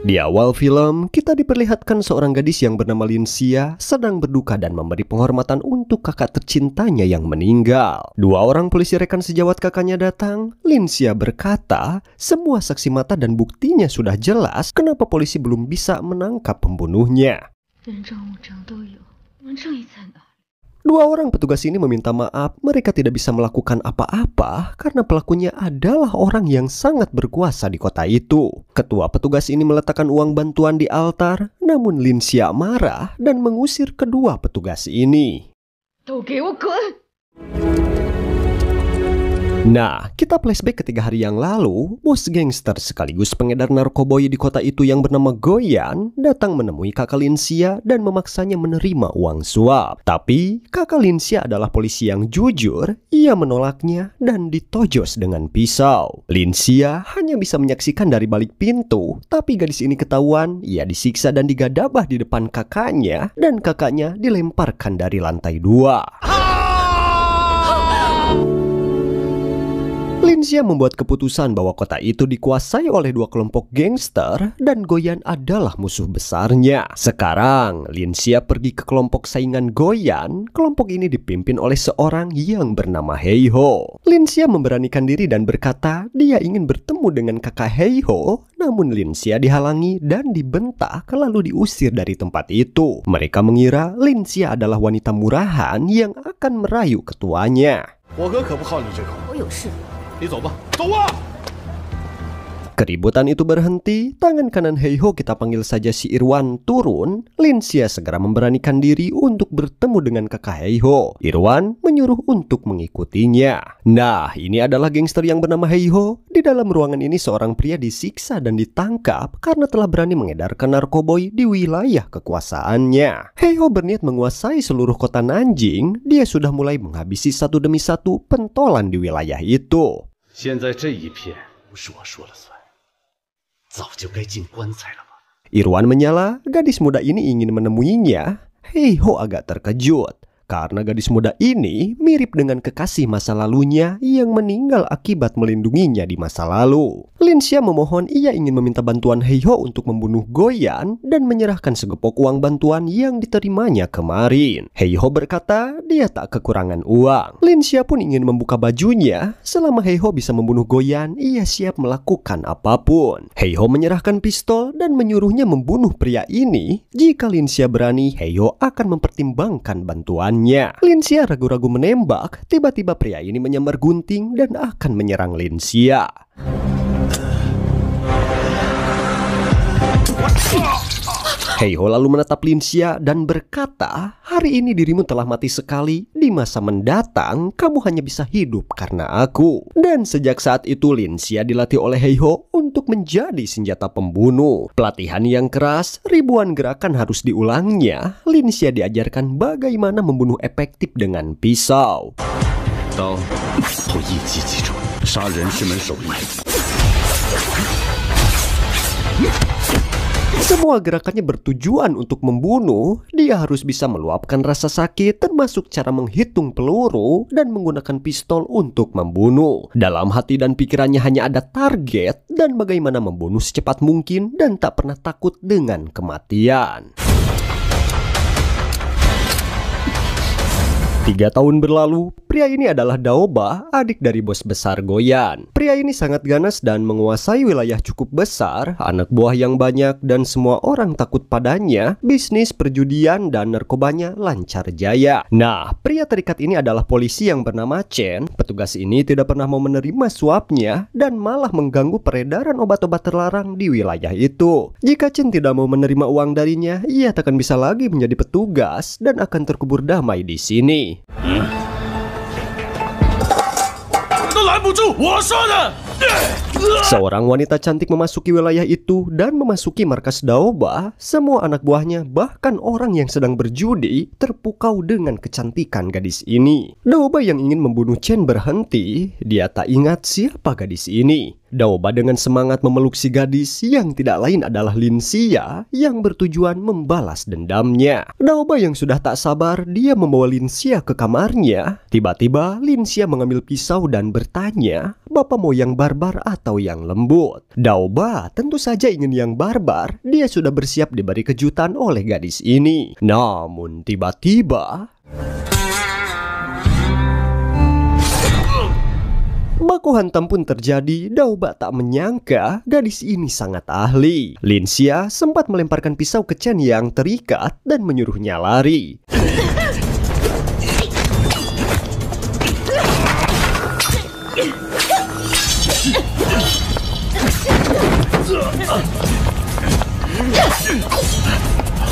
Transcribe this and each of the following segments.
Di awal film, kita diperlihatkan seorang gadis yang bernama Linxia sedang berduka dan memberi penghormatan untuk kakak tercintanya yang meninggal. Dua orang polisi rekan sejawat kakaknya datang. Linxia berkata, semua saksi mata dan buktinya sudah jelas, kenapa polisi belum bisa menangkap pembunuhnya. Dua orang petugas ini meminta maaf, mereka tidak bisa melakukan apa-apa karena pelakunya adalah orang yang sangat berkuasa di kota itu. Ketua petugas ini meletakkan uang bantuan di altar, namun Linxia marah dan mengusir kedua petugas ini. Nah, kita flashback ke 3 hari yang lalu, bos gangster sekaligus pengedar narkoboy di kota itu yang bernama Goyan datang menemui kakak Linxia dan memaksanya menerima uang suap. Tapi, kakak Linxia adalah polisi yang jujur, ia menolaknya dan ditojos dengan pisau. Linxia hanya bisa menyaksikan dari balik pintu, tapi gadis ini ketahuan, ia disiksa dan digadabah di depan kakaknya, dan kakaknya dilemparkan dari lantai 2. Linxia membuat keputusan bahwa kota itu dikuasai oleh 2 kelompok gangster dan Goyan adalah musuh besarnya. Sekarang, Linxia pergi ke kelompok saingan Goyan. Kelompok ini dipimpin oleh seorang yang bernama Heiho. Linxia memberanikan diri dan berkata dia ingin bertemu dengan kakak Heiho, namun Linxia dihalangi dan dibentak lalu diusir dari tempat itu. Mereka mengira Linxia adalah wanita murahan yang akan merayu ketuanya. Keributan itu berhenti, tangan kanan Heiho, kita panggil saja si Irwan, turun. Linxia segera memberanikan diri untuk bertemu dengan kakak Heiho. Irwan menyuruh untuk mengikutinya. Nah, ini adalah gangster yang bernama Heiho. Di dalam ruangan ini seorang pria disiksa dan ditangkap karena telah berani mengedarkan narkoboy di wilayah kekuasaannya. Heiho berniat menguasai seluruh kota Nanjing. Dia sudah mulai menghabisi satu demi satu pentolan di wilayah itu. Irwan menyala, gadis muda ini ingin menemuinya. Heiho agak terkejut karena gadis muda ini mirip dengan kekasih masa lalunya yang meninggal akibat melindunginya di masa lalu. Linxia memohon ia ingin meminta bantuan Heiho untuk membunuh Goyan dan menyerahkan segepok uang bantuan yang diterimanya kemarin. Heiho berkata dia tak kekurangan uang. Linxia pun ingin membuka bajunya. Selama Heiho bisa membunuh Goyan, ia siap melakukan apapun. Heiho menyerahkan pistol dan menyuruhnya membunuh pria ini. Jika Linxia berani, Heiho akan mempertimbangkan bantuan. Linxia ragu-ragu menembak, tiba-tiba pria ini menyambar gunting dan akan menyerang Linxia. Heiho lalu menatap Linxia dan berkata, hari ini dirimu telah mati sekali, di masa mendatang kamu hanya bisa hidup karena aku. Dan sejak saat itu Linxia dilatih oleh Heiho untuk menjadi senjata pembunuh. Pelatihan yang keras, ribuan gerakan harus diulangnya. Linxia diajarkan bagaimana membunuh efektif dengan pisau. Semua gerakannya bertujuan untuk membunuh. Dia harus bisa meluapkan rasa sakit, termasuk cara menghitung peluru dan menggunakan pistol untuk membunuh. Dalam hati dan pikirannya hanya ada target dan bagaimana membunuh secepat mungkin dan tak pernah takut dengan kematian. 3 tahun berlalu, pria ini adalah Daoba, adik dari bos besar Goyan. Pria ini sangat ganas dan menguasai wilayah cukup besar, anak buah yang banyak dan semua orang takut padanya. Bisnis perjudian dan narkobanya lancar jaya. Nah, pria terikat ini adalah polisi yang bernama Chen. Petugas ini tidak pernah mau menerima suapnya dan malah mengganggu peredaran obat-obat terlarang di wilayah itu. Jika Chen tidak mau menerima uang darinya, ia tak akan bisa lagi menjadi petugas dan akan terkubur damai di sini. Seorang wanita cantik memasuki wilayah itu dan memasuki markas Daoba. Semua anak buahnya, bahkan orang yang sedang berjudi, terpukau dengan kecantikan gadis ini. Daoba yang ingin membunuh Chen berhenti. Dia tak ingat siapa gadis ini. Daoba dengan semangat memeluk si gadis yang tidak lain adalah Linxia yang bertujuan membalas dendamnya. Daoba yang sudah tak sabar, dia membawa Linxia ke kamarnya. Tiba-tiba Linxia mengambil pisau dan bertanya, Bapak mau yang barbar atau yang lembut? Daoba tentu saja ingin yang barbar. Dia sudah bersiap diberi kejutan oleh gadis ini. Namun tiba-tiba baku hantam pun terjadi. Daoba tak menyangka gadis ini sangat ahli. Lin Xia sempat melemparkan pisau ke Chen yang terikat dan menyuruhnya lari.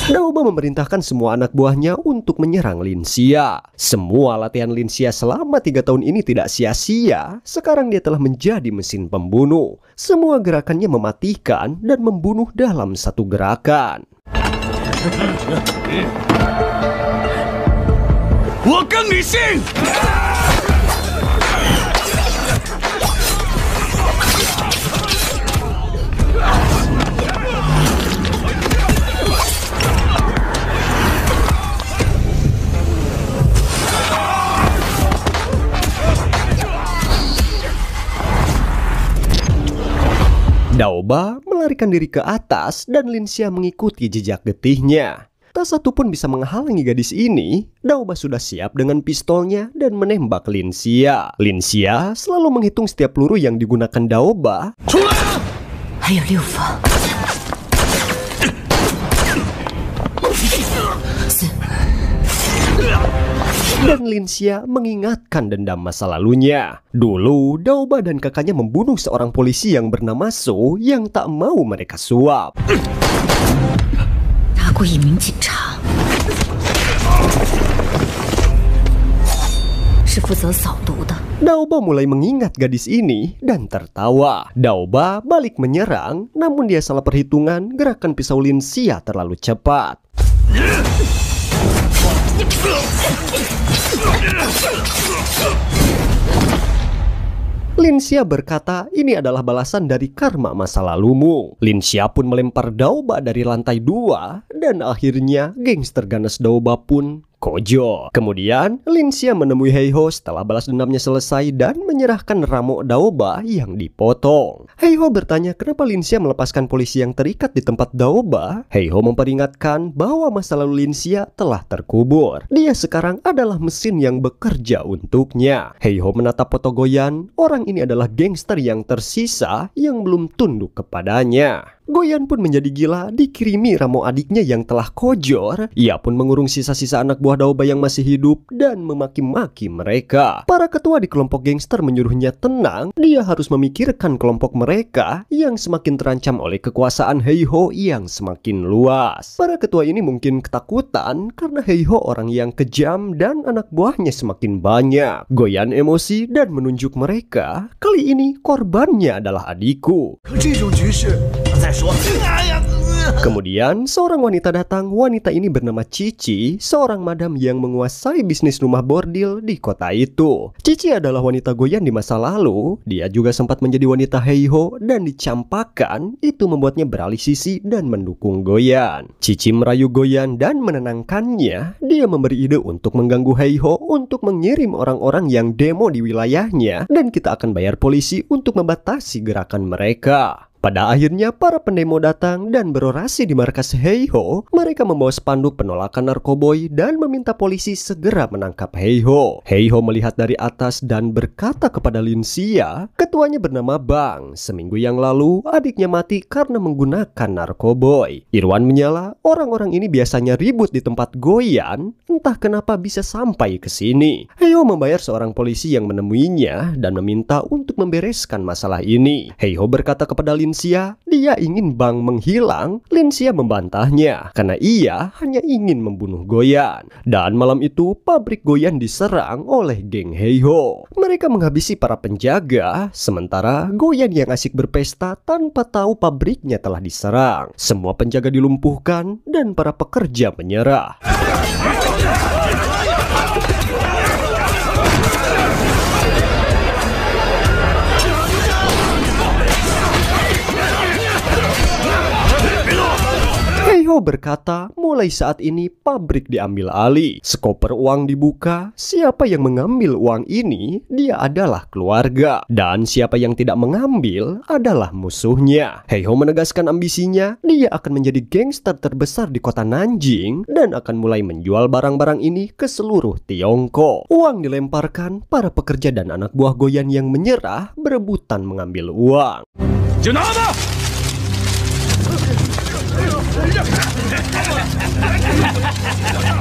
Daoba memerintahkan semua anak buahnya untuk menyerang Lin Xia. Semua latihan Lin Xia selama 3 tahun ini tidak sia-sia. Sekarang dia telah menjadi mesin pembunuh. Semua gerakannya mematikan dan membunuh dalam satu gerakan. Daoba melarikan diri ke atas dan Lin Xia mengikuti jejak getihnya. Tak satu pun bisa menghalangi gadis ini. Daoba sudah siap dengan pistolnya dan menembak Lin Xia. Lin Xia selalu menghitung setiap peluru yang digunakan Daoba. Dan Lin Xia mengingatkan dendam masa lalunya. Dulu, Daoba dan kakaknya membunuh seorang polisi yang bernama So yang tak mau mereka suap. Daoba mulai mengingat gadis ini dan tertawa. Daoba balik menyerang, namun dia salah perhitungan. Gerakan pisau Lin Xia terlalu cepat. Lin Xia berkata, ini adalah balasan dari karma masa lalumu. Lin Xia pun melempar Daoba dari lantai 2 dan akhirnya gangster ganas Daoba pun kojo. Kemudian Lin Xia menemui Heiho setelah balas dendamnya selesai dan menyerahkan ramo Daoba yang dipotong. Heiho bertanya kenapa Lin Xia melepaskan polisi yang terikat di tempat Daoba. Heiho memperingatkan bahwa masa lalu Lin Xia telah terkubur. Dia sekarang adalah mesin yang bekerja untuknya. Heiho menatap foto Goyan. Orang ini adalah gangster yang tersisa yang belum tunduk kepadanya. Goyan pun menjadi gila dikirimi ramo adiknya yang telah kojor. Ia pun mengurung sisa-sisa anak buah Daoba yang masih hidup dan memaki-maki mereka. Para ketua di kelompok gangster menyuruhnya tenang. Dia harus memikirkan kelompok mereka yang semakin terancam oleh kekuasaan Heiho yang semakin luas. Para ketua ini mungkin ketakutan karena Heiho orang yang kejam dan anak buahnya semakin banyak. Goyan emosi dan menunjuk mereka, kali ini korbannya adalah adikku. Kemudian seorang wanita datang. Wanita ini bernama Cici, seorang madam yang menguasai bisnis rumah bordil di kota itu. Cici adalah wanita Goyan di masa lalu. Dia juga sempat menjadi wanita Heiho dan dicampakkan. Itu membuatnya beralih sisi dan mendukung Goyan. Cici merayu Goyan dan menenangkannya. Dia memberi ide untuk mengganggu Heiho untuk mengirim orang-orang yang demo di wilayahnya dan kita akan bayar polisi untuk membatasi gerakan mereka. Pada akhirnya para pendemo datang dan berorasi di markas Heiho. Mereka membawa spanduk penolakan narkoboy dan meminta polisi segera menangkap Heiho. Heiho melihat dari atas dan berkata kepada Lin Xia, ketuanya bernama Bang. Seminggu yang lalu adiknya mati karena menggunakan narkoboy. Irwan menyala, orang-orang ini biasanya ribut di tempat Goyan. Entah kenapa bisa sampai ke sini. Heiho membayar seorang polisi yang menemuinya dan meminta untuk membereskan masalah ini. Heiho berkata kepada Lin Xia, dia ingin Bang menghilang. Lin Xia membantahnya karena ia hanya ingin membunuh Goyan. Dan malam itu pabrik Goyan diserang oleh geng Heiho. Mereka menghabisi para penjaga, sementara Goyan yang asik berpesta tanpa tahu pabriknya telah diserang. Semua penjaga dilumpuhkan dan para pekerja menyerah. Heiho Heiho berkata, mulai saat ini pabrik diambil alih. Skoper uang dibuka. Siapa yang mengambil uang ini, dia adalah keluarga. Dan siapa yang tidak mengambil adalah musuhnya. Heiho menegaskan ambisinya, dia akan menjadi gangster terbesar di kota Nanjing dan akan mulai menjual barang-barang ini ke seluruh Tiongkok. Uang dilemparkan, para pekerja dan anak buah Goyan yang menyerah berebutan mengambil uang.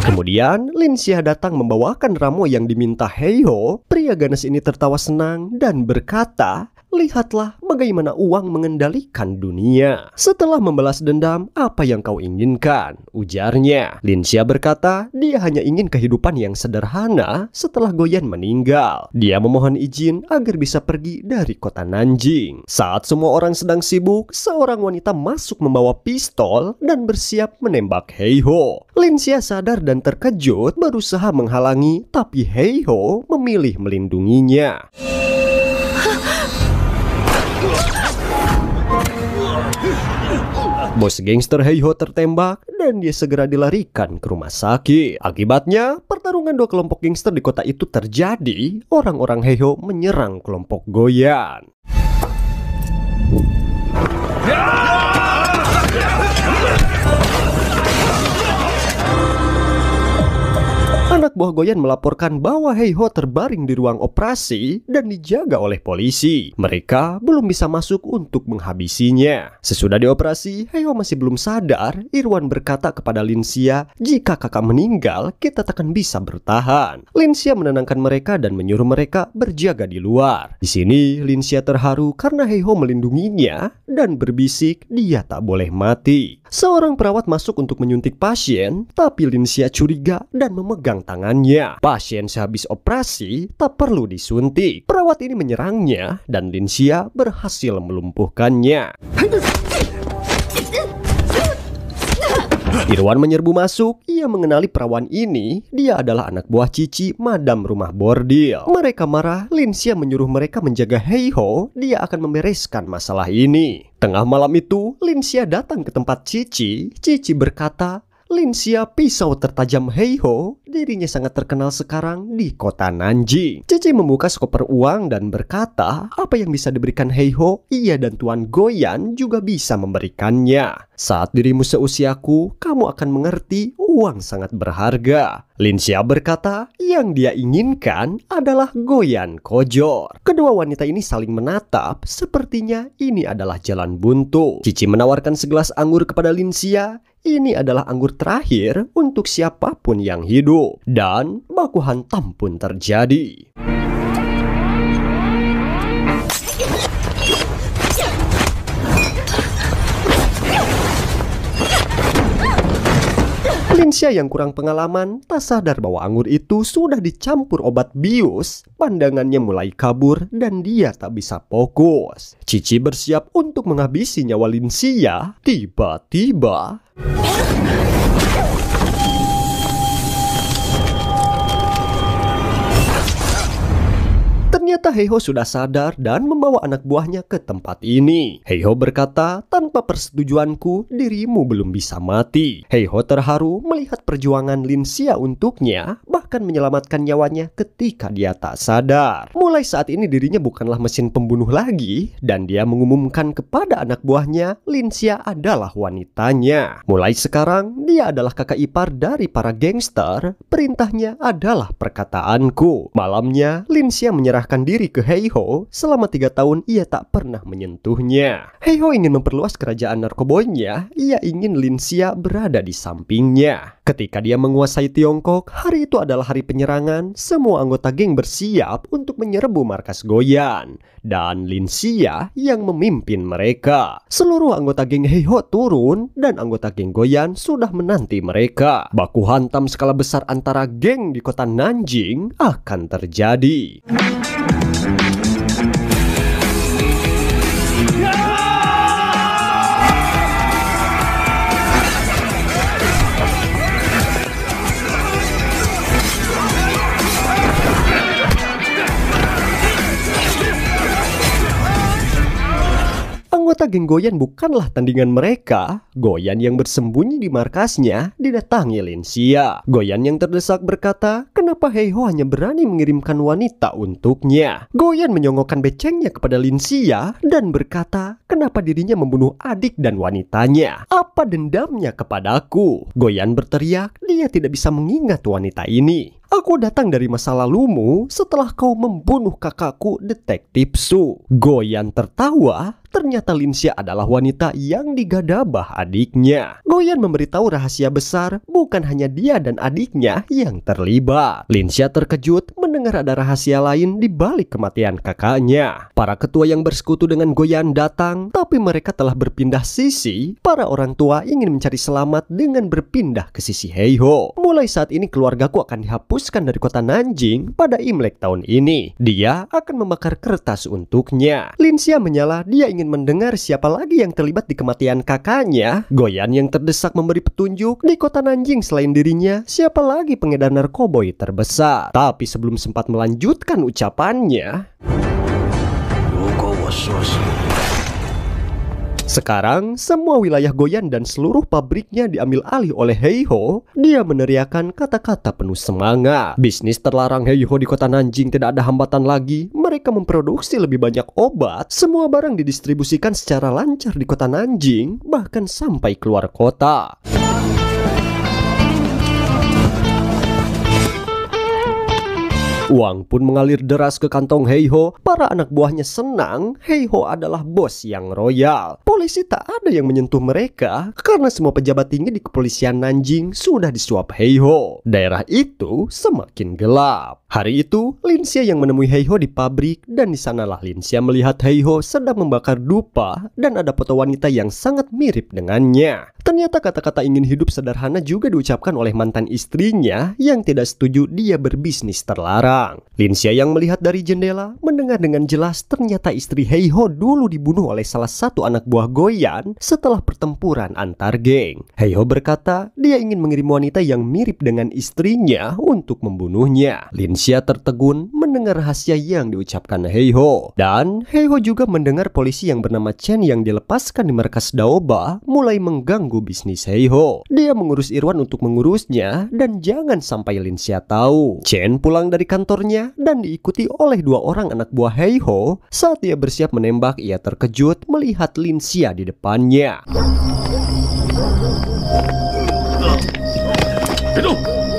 Kemudian Lin Xia datang membawakan ramuan yang diminta Heiho. Pria ganas ini tertawa senang dan berkata, lihatlah bagaimana uang mengendalikan dunia. Setelah membalas dendam, apa yang kau inginkan? Ujarnya. Lin Xia berkata, dia hanya ingin kehidupan yang sederhana setelah Goyan meninggal. Dia memohon izin agar bisa pergi dari kota Nanjing. Saat semua orang sedang sibuk, seorang wanita masuk membawa pistol dan bersiap menembak Heiho. Lin Xia sadar dan terkejut, berusaha menghalangi, tapi Heiho memilih melindunginya. Bos gangster Heiho tertembak dan dia segera dilarikan ke rumah sakit. Akibatnya, pertarungan dua kelompok gangster di kota itu terjadi. Orang-orang Heiho menyerang kelompok Goyan. Anak buah Goyan melaporkan bahwa Heiho terbaring di ruang operasi dan dijaga oleh polisi. Mereka belum bisa masuk untuk menghabisinya. Sesudah dioperasi, Heiho masih belum sadar. Irwan berkata kepada Lin Xia, jika kakak meninggal, kita takkan bisa bertahan. Lin Xia menenangkan mereka dan menyuruh mereka berjaga di luar. Di sini, Lin Xia terharu karena Heiho melindunginya dan berbisik dia tak boleh mati. Seorang perawat masuk untuk menyuntik pasien, tapi Lin Xia curiga dan memegang tangannya. Pasien sehabis operasi tak perlu disuntik. Perawat ini menyerangnya dan Lin Xia berhasil melumpuhkannya. Irwan menyerbu masuk. Ia mengenali perawan ini. Dia adalah anak buah Cici, madam rumah bordil. Mereka marah. Lin Xia menyuruh mereka menjaga Heiho. Dia akan membereskan masalah ini. Tengah malam itu, Lin Xia datang ke tempat Cici. Cici berkata, Lin Xia pisau tertajam Heiho. Dirinya sangat terkenal sekarang di kota Nanjing. Cici membuka skoper uang dan berkata, apa yang bisa diberikan Heiho, ia dan Tuan Goyan juga bisa memberikannya. Saat dirimu seusiaku, kamu akan mengerti uang sangat berharga. Lin Xia berkata, yang dia inginkan adalah Goyan Kojor. Kedua wanita ini saling menatap, sepertinya ini adalah jalan buntu. Cici menawarkan segelas anggur kepada Lin Xia. Ini adalah anggur terakhir untuk siapapun yang hidup. Dan baku hantam pun terjadi. Lin Xia yang kurang pengalaman tak sadar bahwa anggur itu sudah dicampur obat bius. Pandangannya mulai kabur dan dia tak bisa fokus. Cici bersiap untuk menghabisi nyawa Lin Xia. Tiba-tiba ternyata Heiho sudah sadar dan membawa anak buahnya ke tempat ini. Heiho berkata, tanpa persetujuanku, dirimu belum bisa mati. Heiho terharu melihat perjuangan Lin Xia untuknya, bahkan menyelamatkan nyawanya ketika dia tak sadar. Mulai saat ini dirinya bukanlah mesin pembunuh lagi, dan dia mengumumkan kepada anak buahnya, Lin Xia adalah wanitanya. Mulai sekarang, dia adalah kakak ipar dari para gangster. Perintahnya adalah perkataanku. Malamnya, Lin Xia menyerahkan diri ke Heiho. Selama 3 tahun ia tak pernah menyentuhnya. Heiho ingin memperluas kerajaan narkoboynya. Ia ingin Lin Xia berada di sampingnya. Ketika dia menguasai Tiongkok, hari itu adalah hari penyerangan. Semua anggota geng bersiap untuk menyerbu markas Goyan. Dan Lin Xia yang memimpin mereka. Seluruh anggota geng Heiho turun dan anggota geng Goyan sudah menanti mereka. Baku hantam skala besar antara geng di kota Nanjing akan terjadi. Anggota geng Goyan bukanlah tandingan mereka. Goyan yang bersembunyi di markasnya didatangi Linsia. Goyan yang terdesak berkata, kenapa Heiho hanya berani mengirimkan wanita untuknya? Goyan menyongokkan becengnya kepada Linsia dan berkata, kenapa dirinya membunuh adik dan wanitanya? Apa dendamnya kepadaku? Goyan berteriak, dia tidak bisa mengingat wanita ini. Aku datang dari masa lalumu setelah kau membunuh kakakku, Detektif Su. Goyan tertawa. Ternyata Linsia adalah wanita yang digadabah adiknya. Goyan memberitahu rahasia besar, bukan hanya dia dan adiknya yang terlibat. Linsia terkejut mendengar ada rahasia lain di balik kematian kakaknya. Para ketua yang bersekutu dengan Goyan datang, tapi mereka telah berpindah sisi. Para orang tua ingin mencari selamat dengan berpindah ke sisi Heiho. Mulai saat ini keluargaku akan dihapuskan dari kota Nanjing pada Imlek tahun ini. Dia akan membakar kertas untuknya. Linsia menyala, dia ingin mendengar siapa lagi yang terlibat di kematian kakaknya. Goyan yang terdesak memberi petunjuk, di kota Nanjing selain dirinya, siapa lagi pengedar narkoboy terbesar. Tapi sebelum sempat melanjutkan ucapannya, sekarang semua wilayah Goyan dan seluruh pabriknya diambil alih oleh Heiho. Dia meneriakan kata-kata penuh semangat. Bisnis terlarang Heiho di kota Nanjing tidak ada hambatan lagi. Mereka memproduksi lebih banyak obat. Semua barang didistribusikan secara lancar di kota Nanjing, bahkan sampai keluar kota. Uang pun mengalir deras ke kantong Heiho. Para anak buahnya senang. Heiho adalah bos yang royal. Polisi tak ada yang menyentuh mereka karena semua pejabat tinggi di kepolisian Nanjing sudah disuap Heiho. Daerah itu semakin gelap. Hari itu, Linsia yang menemui Heiho di pabrik, dan di sanalah Linsia melihat Heiho sedang membakar dupa dan ada foto wanita yang sangat mirip dengannya. Ternyata kata-kata ingin hidup sederhana juga diucapkan oleh mantan istrinya yang tidak setuju dia berbisnis terlarang. Linsia yang melihat dari jendela mendengar dengan jelas ternyata istri Heiho dulu dibunuh oleh salah satu anak buah Goyan setelah pertempuran antar geng. Heiho berkata dia ingin mengirim wanita yang mirip dengan istrinya untuk membunuhnya. Linsia tertegun mendengar rahasia yang diucapkan Heiho. Dan Heiho juga mendengar polisi yang bernama Chen yang dilepaskan di markas Daoba mulai mengganggu bisnis Heiho. Dia mengurus Irwan untuk mengurusnya dan jangan sampai Linsia tahu. Chen pulang dari kantornya dan diikuti oleh dua orang anak buah Heiho. Saat dia bersiap menembak, ia terkejut melihat Linsia di depannya.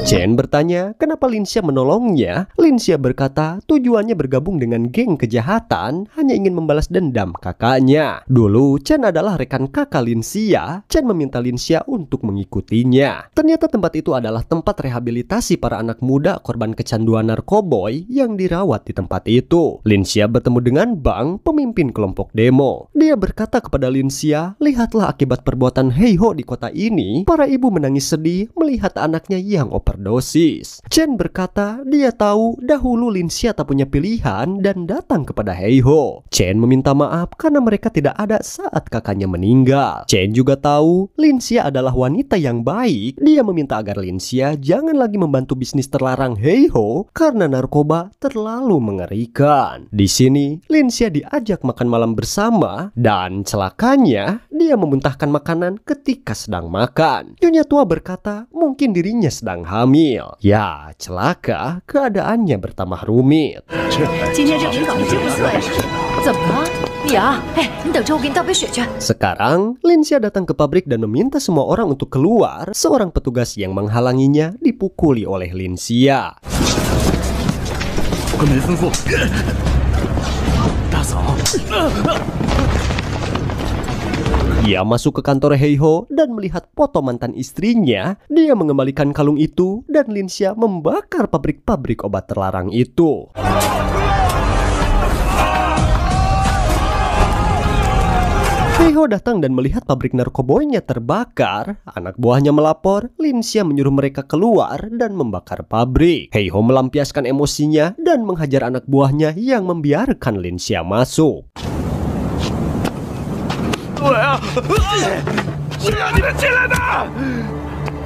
Chen bertanya kenapa Linsia menolongnya. Linsia berkata tujuannya bergabung dengan geng kejahatan hanya ingin membalas dendam kakaknya. Dulu Chen adalah rekan kakak Linsia. Chen meminta Linsia untuk mengikutinya. Ternyata tempat itu adalah tempat rehabilitasi para anak muda korban kecanduan narkoboy yang dirawat di tempat itu. Linsia bertemu dengan Bang, pemimpin kelompok demo. Dia berkata kepada Linsia, lihatlah akibat perbuatan Heiho di kota ini. Para ibu menangis sedih melihat anaknya yang overdosis. Chen berkata dia tahu dahulu Linsia tak punya pilihan dan datang kepada Heiho. Chen meminta maaf karena mereka tidak ada saat kakaknya meninggal. Chen juga tahu Linsia adalah wanita yang baik. Dia meminta agar Linsia jangan lagi membantu bisnis terlarang Heiho karena narkoba terlalu mengerikan. Di sini Linsia diajak makan malam bersama dan celakanya dia memuntahkan makanan ketika sedang makan. Nyonya tua berkata mungkin dirinya sedang hamil. Ya, celaka, keadaannya bertambah rumit. Sekarang, Linsia datang ke pabrik dan meminta semua orang untuk keluar. Seorang petugas yang menghalanginya dipukuli oleh Linsia. Ia masuk ke kantor Heiho dan melihat foto mantan istrinya. Dia mengembalikan kalung itu dan Linsia membakar pabrik-pabrik obat terlarang itu. Heiho datang dan melihat pabrik narkoboynya terbakar. Anak buahnya melapor. Linsia menyuruh mereka keluar dan membakar pabrik. Heiho melampiaskan emosinya dan menghajar anak buahnya yang membiarkan Linsia masuk.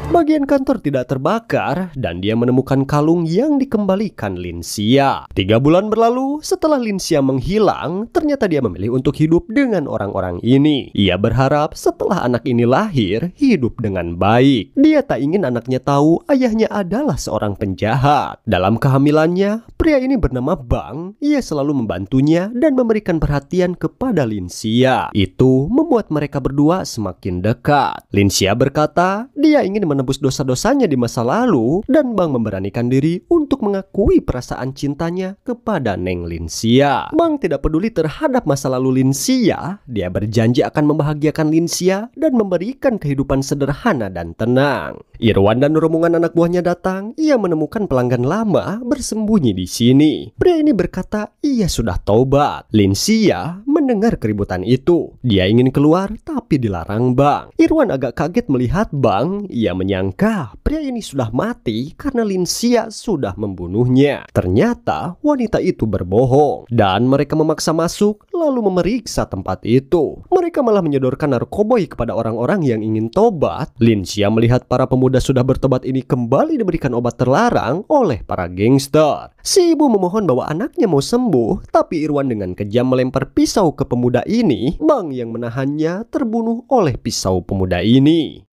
Bagian kantor tidak terbakar dan dia menemukan kalung yang dikembalikan Linsia. 3 bulan berlalu setelah Linsia menghilang, ternyata dia memilih untuk hidup dengan orang-orang ini. Ia berharap setelah anak ini lahir, hidup dengan baik. Dia tak ingin anaknya tahu ayahnya adalah seorang penjahat. Dalam kehamilannya, pria ini bernama Bang. Ia selalu membantunya dan memberikan perhatian kepada Linsia. Itu membuat mereka berdua semakin dekat. Linsia berkata, dia ingin menebus dosa-dosanya di masa lalu dan Bang memberanikan diri untuk mengakui perasaan cintanya kepada Neng Linsia. Bang tidak peduli terhadap masa lalu Linsia. Dia berjanji akan membahagiakan Linsia dan memberikan kehidupan sederhana dan tenang. Irwan dan rombongan anak buahnya datang. Ia menemukan pelanggan lama bersembunyi di sini. Pria ini berkata ia sudah taubat. Linsia mendengar keributan itu. Dia ingin keluar tapi dilarang Bang. Irwan agak kaget melihat Bang. Ia menyangka pria ini sudah mati karena Linsia sudah membunuhnya. Ternyata wanita itu berbohong dan mereka memaksa masuk lalu memeriksa tempat itu. Mereka malah menyodorkan narkoboy kepada orang-orang yang ingin tobat. Linsia melihat para pemuda sudah bertobat ini kembali diberikan obat terlarang oleh para gangster. Si ibu memohon bahwa anaknya mau sembuh, tapi Irwan dengan kejam melempar pisau ke pemuda ini. Bang yang menahannya terbunuh oleh pisau pemuda ini.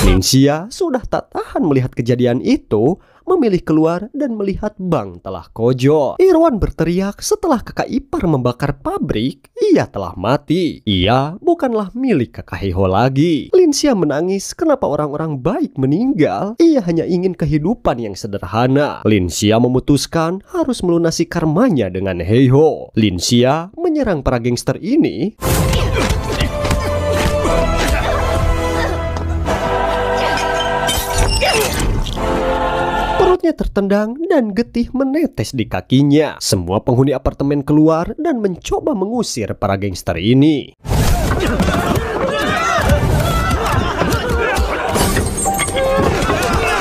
Linsia sudah tak tahan melihat kejadian itu, memilih keluar dan melihat Bang telah kojol. Irwan berteriak setelah kakak ipar membakar pabrik, ia telah mati. Ia bukanlah milik kakak Heiho lagi. Linsia menangis kenapa orang-orang baik meninggal. Ia hanya ingin kehidupan yang sederhana. Linsia memutuskan harus melunasi karmanya dengan Heiho. Linsia menyerang para gangster ini. Perutnya tertendang dan getih menetes di kakinya. Semua penghuni apartemen keluar dan mencoba mengusir para gangster ini.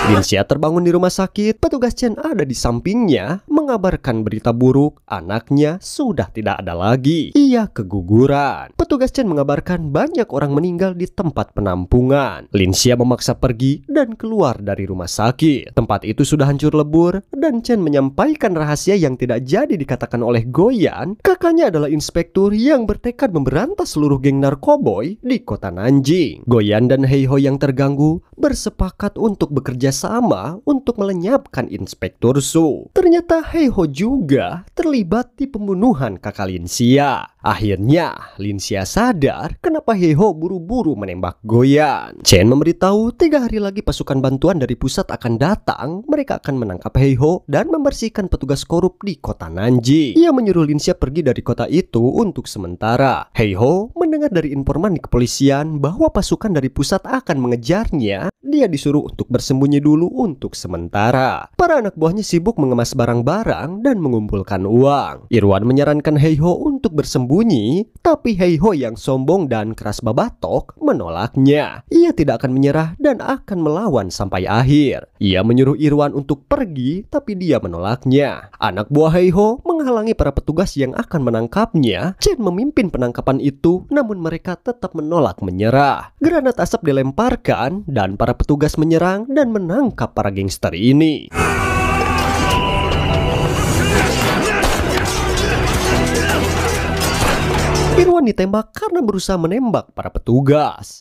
Linsia terbangun di rumah sakit. Petugas Chen ada di sampingnya mengabarkan berita buruk, anaknya sudah tidak ada lagi. Ia keguguran. Petugas Chen mengabarkan banyak orang meninggal di tempat penampungan. Linsia memaksa pergi dan keluar dari rumah sakit. Tempat itu sudah hancur lebur dan Chen menyampaikan rahasia yang tidak jadi dikatakan oleh Goyan. Kakaknya adalah inspektur yang bertekad memberantas seluruh geng narkoboy di kota Nanjing. Goyan dan Heiho yang terganggu bersepakat untuk bekerja sama untuk melenyapkan Inspektur Su. Ternyata Heiho juga terlibat di pembunuhan kakak Linsia. Akhirnya Linsia sadar kenapa Heiho buru-buru menembak Goyan. Chen memberitahu 3 hari lagi pasukan bantuan dari pusat akan datang. Mereka akan menangkap Heiho dan membersihkan petugas korup di kota Nanjing. Ia menyuruh Linsia pergi dari kota itu untuk sementara. Heiho mendengar dari informan di kepolisian bahwa pasukan dari pusat akan mengejarnya. Dia disuruh untuk bersembunyi dulu untuk sementara. Para anak buahnya sibuk mengemas barang-barang dan mengumpulkan uang. Irwan menyarankan Heiho untuk bersembunyi, tapi Heiho yang sombong dan keras babatok menolaknya. Ia tidak akan menyerah dan akan melawan sampai akhir. Ia menyuruh Irwan untuk pergi, tapi dia menolaknya. Anak buah Heiho menghalangi para petugas yang akan menangkapnya. Chen memimpin penangkapan itu, namun mereka tetap menolak menyerah. Granat asap dilemparkan dan para petugas menyerang dan menangkap para gangster ini. Irwan ditembak karena berusaha menembak para petugas.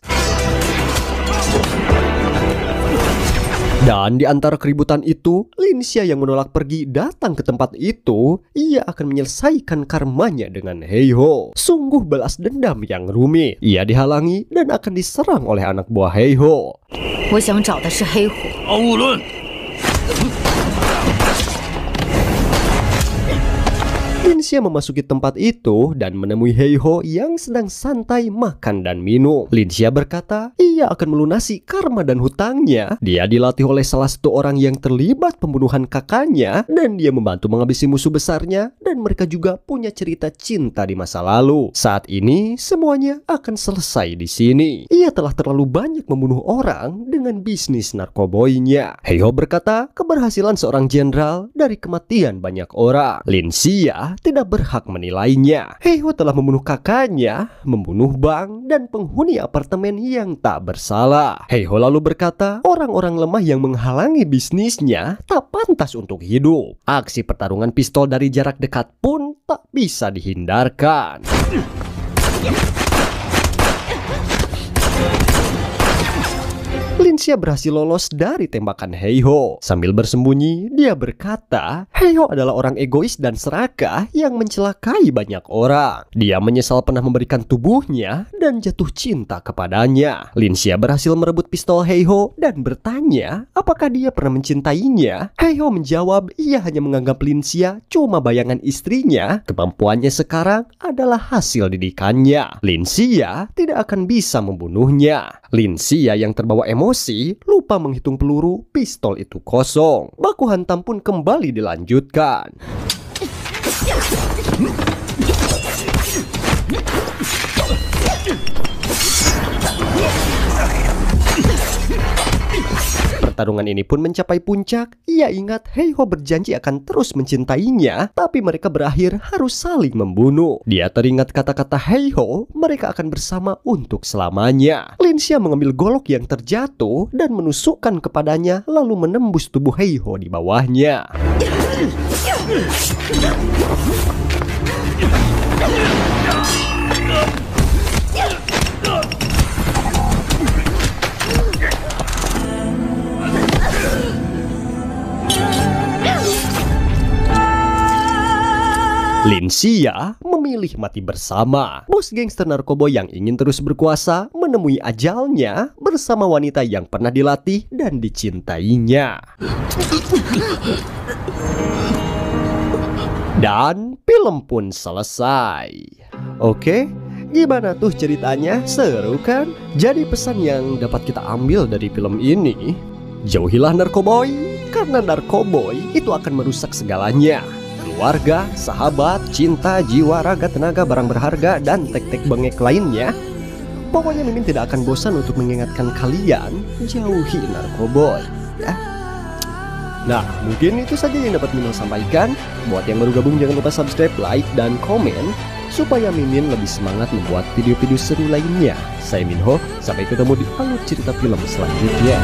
Dan di antara keributan itu, Linsia yang menolak pergi datang ke tempat itu. Ia akan menyelesaikan karmanya dengan Heiho. Sungguh balas dendam yang rumit. Ia dihalangi dan akan diserang oleh anak buah Heiho. Linsia memasuki tempat itu dan menemui Heiho yang sedang santai makan dan minum. Linsia berkata ia akan melunasi karma dan hutangnya. Dia dilatih oleh salah satu orang yang terlibat pembunuhan kakaknya dan dia membantu menghabisi musuh besarnya, dan mereka juga punya cerita cinta di masa lalu. Saat ini semuanya akan selesai di sini. Ia telah terlalu banyak membunuh orang dengan bisnis narkoboynya. Heiho berkata keberhasilan seorang jenderal dari kematian banyak orang. Linsia tidak berhak menilainya. Heiho telah membunuh kakaknya, membunuh bank, dan penghuni apartemen yang tak bersalah. Heiho lalu berkata, orang-orang lemah yang menghalangi bisnisnya tak pantas untuk hidup. Aksi pertarungan pistol dari jarak dekat pun tak bisa dihindarkan. Linsia berhasil lolos dari tembakan Heiho. Sambil bersembunyi, dia berkata, Heiho adalah orang egois dan serakah yang mencelakai banyak orang. Dia menyesal pernah memberikan tubuhnya dan jatuh cinta kepadanya. Linsia berhasil merebut pistol Heiho dan bertanya, apakah dia pernah mencintainya? Heiho menjawab, ia hanya menganggap Linsia cuma bayangan istrinya. Kemampuannya sekarang adalah hasil didikannya. Linsia tidak akan bisa membunuhnya. Linsia yang terbawa emosi lupa menghitung peluru, pistol itu kosong. Baku hantam pun kembali dilanjutkan. Pertarungan ini pun mencapai puncak. Ia ingat Heiho berjanji akan terus mencintainya, tapi mereka berakhir harus saling membunuh. Dia teringat kata-kata Heiho, mereka akan bersama untuk selamanya. Linsia mengambil golok yang terjatuh dan menusukkan kepadanya, lalu menembus tubuh Heiho di bawahnya. Linsia memilih mati bersama. Bos gangster narkoba yang ingin terus berkuasa menemui ajalnya bersama wanita yang pernah dilatih dan dicintainya. Dan film pun selesai. Oke, gimana tuh ceritanya? Seru kan? Jadi pesan yang dapat kita ambil dari film ini, jauhilah narkoboy, karena narkoboy itu akan merusak segalanya. Keluarga, sahabat, cinta, jiwa, raga, tenaga, barang berharga, dan tek-tek bengek lainnya. Pokoknya Mimin tidak akan bosan untuk mengingatkan kalian, jauhi narkoboy. Nah, mungkin itu saja yang dapat Mimin sampaikan. Buat yang baru gabung jangan lupa subscribe, like, dan komen supaya Mimin lebih semangat membuat video-video seru lainnya. Saya Minho, sampai ketemu di alur cerita film selanjutnya.